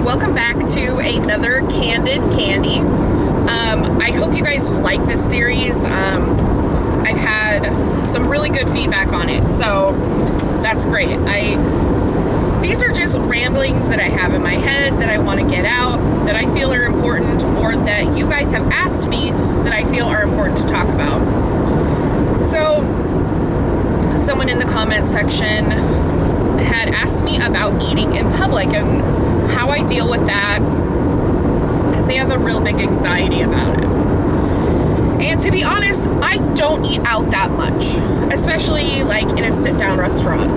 and welcome back to another Candid Candy. I hope you guys like this series. I've had some really good feedback on it, so that's great. These are just ramblings that I have in my head that I want to get out, that I feel are important, or that you guys have asked me that I feel are important to talk about. So, someone in the comment section had asked me about eating in public and how I deal with that, because they have a real big anxiety about it. And to be honest, I don't eat out that much, especially like in a sit-down restaurant.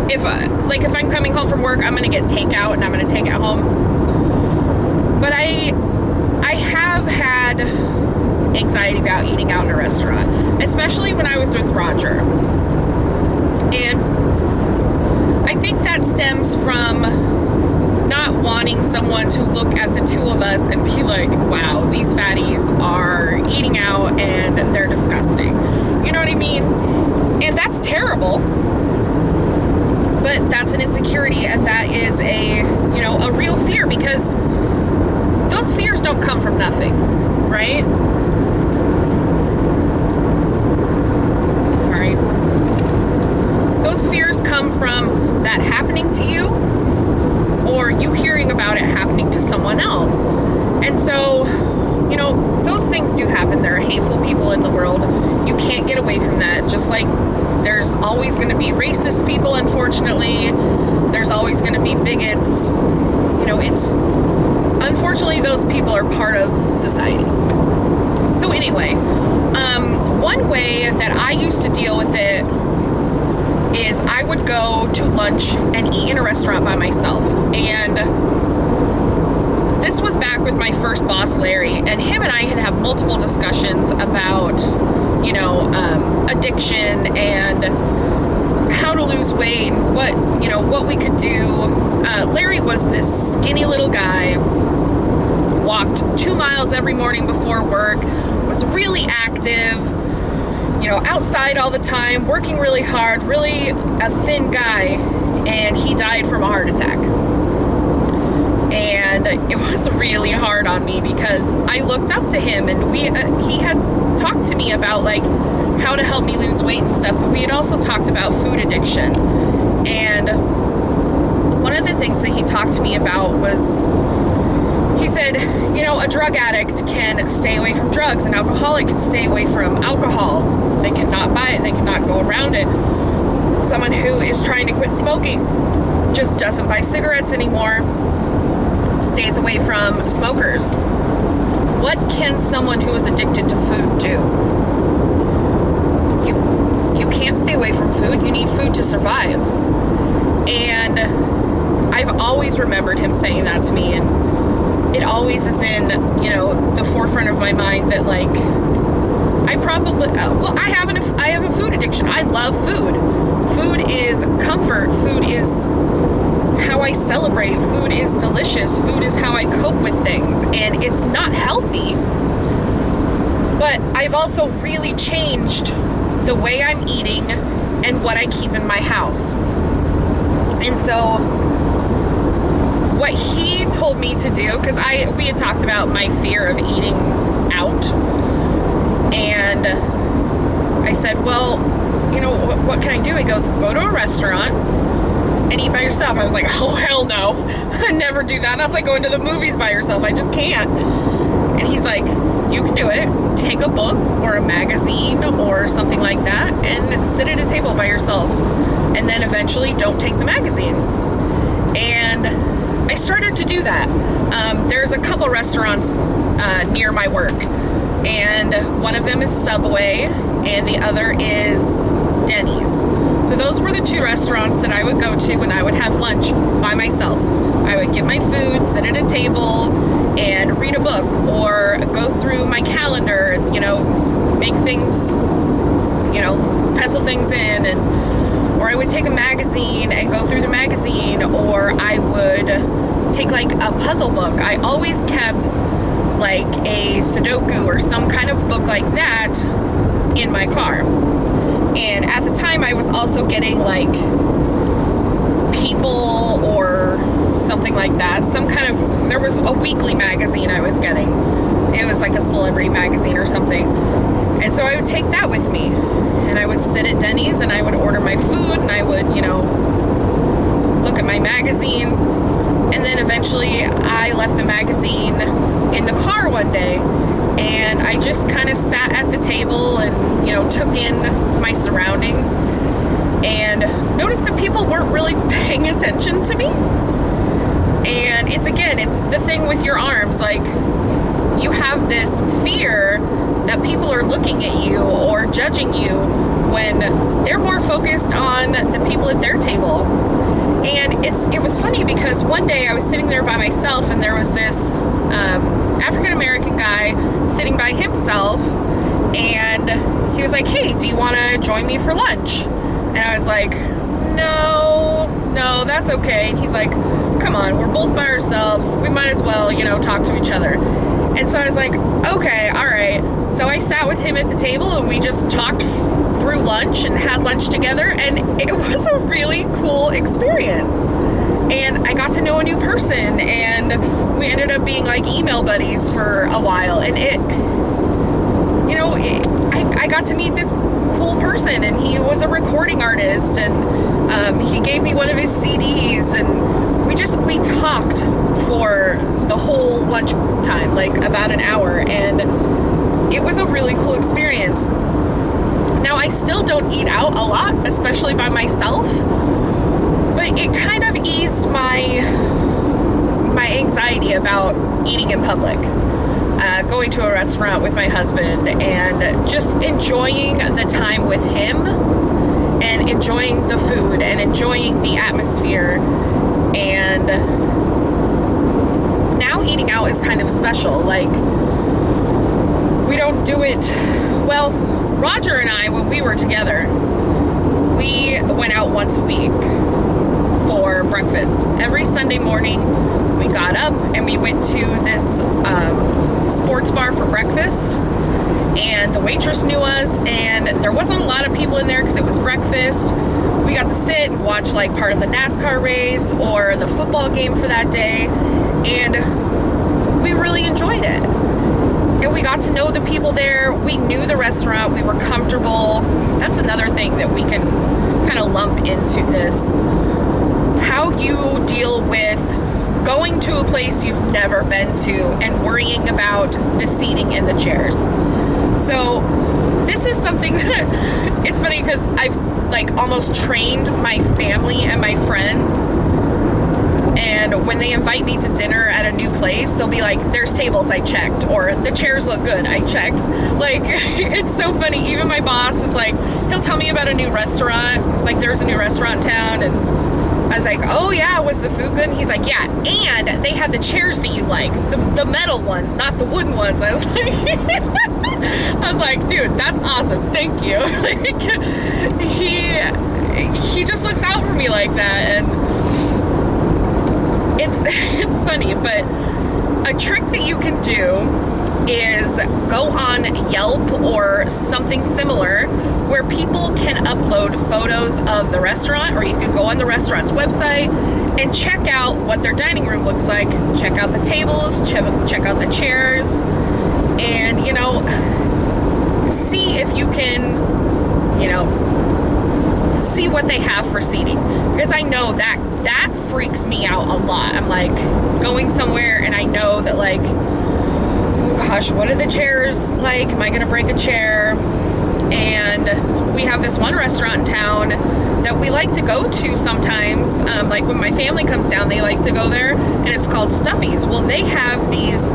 If I'm coming home from work, I'm gonna get takeout and I'm gonna take it home. But I have had anxiety about eating out in a restaurant, especially when I was with Roger. And I think that stems from not wanting someone to look at the two of us and be like, wow, these fatties are eating out and they're disgusting. You know what I mean? And that's terrible. But that's an insecurity, and that is a real fear, because those fears don't come from nothing, right? Sorry. Those fears come from that happening to you, or you hearing about it happening to someone else. And so, those things do happen. There are hateful people in the world. You can't get away from that. Just like there's always going to be racist people, unfortunately. There's always going to be bigots. Unfortunately, those people are part of society. So anyway, one way that I used to deal with it is I would go to lunch and eat in a restaurant by myself. And this was back with my first boss, Larry, and him and I had multiple discussions about, addiction and how to lose weight and what we could do. Larry was this skinny little guy, walked 2 miles every morning before work, was really active, outside all the time, working really hard, really a thin guy, and he died from a heart attack. And it was really hard on me because I looked up to him, and he had talked to me about like how to help me lose weight and stuff, but we had also talked about food addiction. And one of the things that he talked to me about was, he said, a drug addict can stay away from drugs, an alcoholic can stay away from alcohol. They cannot buy it, they cannot go around it. Someone who is trying to quit smoking just doesn't buy cigarettes anymore, stays away from smokers. What can someone who is addicted to food do? You can't stay away from food. You need food to survive. And I've always remembered him saying that to me, and it always is in, the forefront of my mind that like, I have a food addiction. I love food. Food is comfort. Food is how I celebrate. Food is delicious. Food is how I cope with things. And it's not healthy. But I've also really changed the way I'm eating and what I keep in my house. And so what he told me to do, because we had talked about my fear of eating out, and I said, well, what can I do? He goes, go to a restaurant and eat by yourself. I was like, oh, hell no. I never do that. That's like going to the movies by yourself. I just can't. And he's like, you can do it. Take a book or a magazine or something like that and sit at a table by yourself. And then eventually don't take the magazine. And I started to do that. There's a couple restaurants near my work. And one of them is Subway and the other is Denny's. So those were the two restaurants that I would go to when I would have lunch by myself. I would get my food, sit at a table, and read a book, or go through my calendar, make things, pencil things in, or I would take a magazine and go through the magazine, or I would take like a puzzle book. I always kept like a Sudoku or some kind of book like that in my car. And at the time I was also getting like People or something like that. There was a weekly magazine I was getting. It was like a celebrity magazine or something. And so I would take that with me. And I would sit at Denny's and I would order my food and I would, look at my magazine. And then eventually I left the magazine in the car one day and I just kind of sat at the table and, took in my surroundings and noticed that people weren't really paying attention to me. And it's the thing with your arms, like you have this fear that people are looking at you or judging you when they're more focused on the people at their table. And it was funny because one day I was sitting there by myself and there was this African-American guy sitting by himself and he was like, "Hey, do you want to join me for lunch?" And I was like, no, that's okay. And he's like, "Come on, we're both by ourselves. We might as well, talk to each other." And so I was like, okay, all right. So I sat with him at the table and we just talked through lunch and had lunch together. And it was a really cool experience. And I got to know a new person and we ended up being like email buddies for a while. And I got to meet this cool person and he was a recording artist and he gave me one of his CDs and we talked for the whole lunch time, like about an hour, and it was a really cool experience. Now I still don't eat out a lot, especially by myself, but it kind of eased my anxiety about eating in public. Going to a restaurant with my husband and just enjoying the time with him and enjoying the food and enjoying the atmosphere. And now eating out is kind of special. Like, we don't do it, well, Roger and I, when we were together, we went out once a week for breakfast. Every Sunday morning, we got up and we went to this sports bar for breakfast, and the waitress knew us, and there wasn't a lot of people in there because it was breakfast. We got to sit and watch like part of the NASCAR race or the football game for that day, and we really enjoyed it. And we got to know the people there. We knew the restaurant. We were comfortable. That's another thing that we can kind of lump into this. How you deal with going to a place you've never been to and worrying about the seating and the chairs. So this is something that it's funny because I've like almost trained my family and my friends, and when they invite me to dinner at a new place, they'll be like, "There's tables, I checked," or "The chairs look good, I checked." Like, it's so funny. Even my boss is like, he'll tell me about a new restaurant, like there's a new restaurant in town, and I was like, "Oh yeah, was the food good?" And he's like, "Yeah, and they had the chairs that you like, the metal ones, not the wooden ones." I was like, I was like, "Dude, that's awesome, thank you." Like, he just looks out for me like that, and it's funny. But a trick that you can do is go on Yelp or something similar where people can upload photos of the restaurant, or you can go on the restaurant's website and check out what their dining room looks like, check out the tables, check out the chairs, and see if you can see what they have for seating, because I know that freaks me out a lot. I'm like going somewhere and I know that, like, oh gosh, what are the chairs like? Am I gonna break a chair? And we have this one restaurant in town that we like to go to sometimes. Like when my family comes down, they like to go there, and it's called Stuffy's. Well, they have these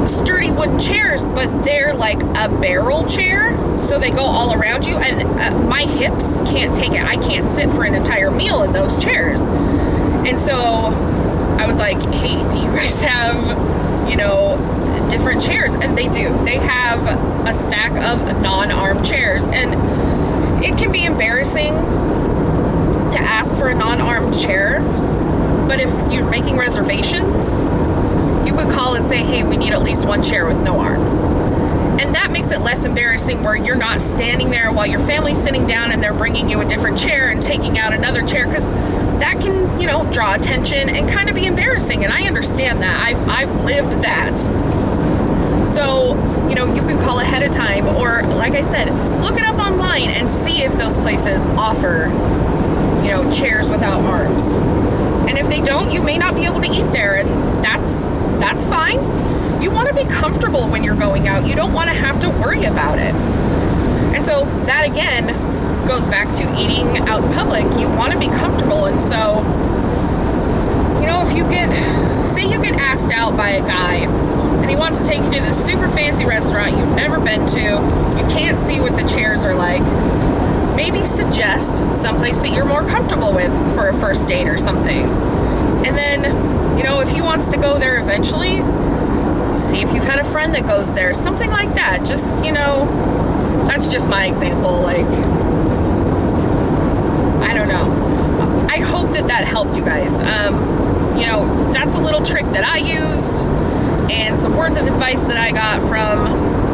sturdy wooden chairs, but they're like a barrel chair, so they go all around you, and my hips can't take it. I can't sit for an entire meal in those chairs. And so I was like, "Hey, do you guys have different chairs?" And they do. They have a stack of non-arm chairs, and it can be embarrassing to ask for a non-armed chair, but if you're making reservations, you could call and say, "Hey, we need at least one chair with no arms." And that makes it less embarrassing where you're not standing there while your family's sitting down and they're bringing you a different chair and taking out another chair, because that can, you know, draw attention and kind of be embarrassing. And I understand that. I've lived that. So, you know, you can call ahead of time, or like I said, look it up online and see if those places offer, you know, chairs without arms. And if they don't, you may not be able to eat there, and that's fine. You want to be comfortable when you're going out. You don't want to have to worry about it. And so that again goes back to eating out in public. You want to be comfortable. And so, you know, if you say you get asked out by a guy and he wants to take you to this super fancy restaurant you've never been to, you can't see what the chairs are like, maybe suggest someplace that you're more comfortable with for a first date or something. And then, you know, if he wants to go there eventually, see if you've had a friend that goes there, something like that. Just, you know, that's just my example. Like, I don't know. I hope that helped you guys. You know, that's a little trick that I used, and some words of advice that I got from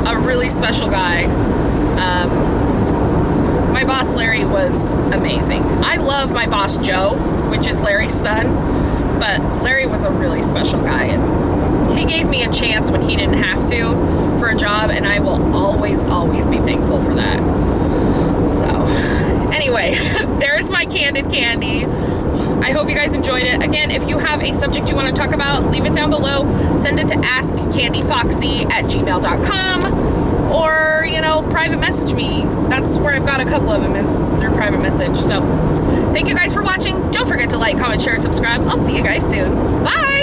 a really special guy. My boss, Larry, was amazing. I love my boss, Joe, which is Larry's son, but Larry was a really special guy, and he gave me a chance when he didn't have to for a job, and I will always, always be thankful for that. So, anyway, there's my Candid Candy. I hope you guys enjoyed it. Again, if you have a subject you want to talk about, leave it down below. Send it to AskKandyFoxx@gmail.com, or, you know, private message me. That's where I've got a couple of them, is through private message. So, thank you guys for watching. Don't forget to like, comment, share, and subscribe. I'll see you guys soon. Bye!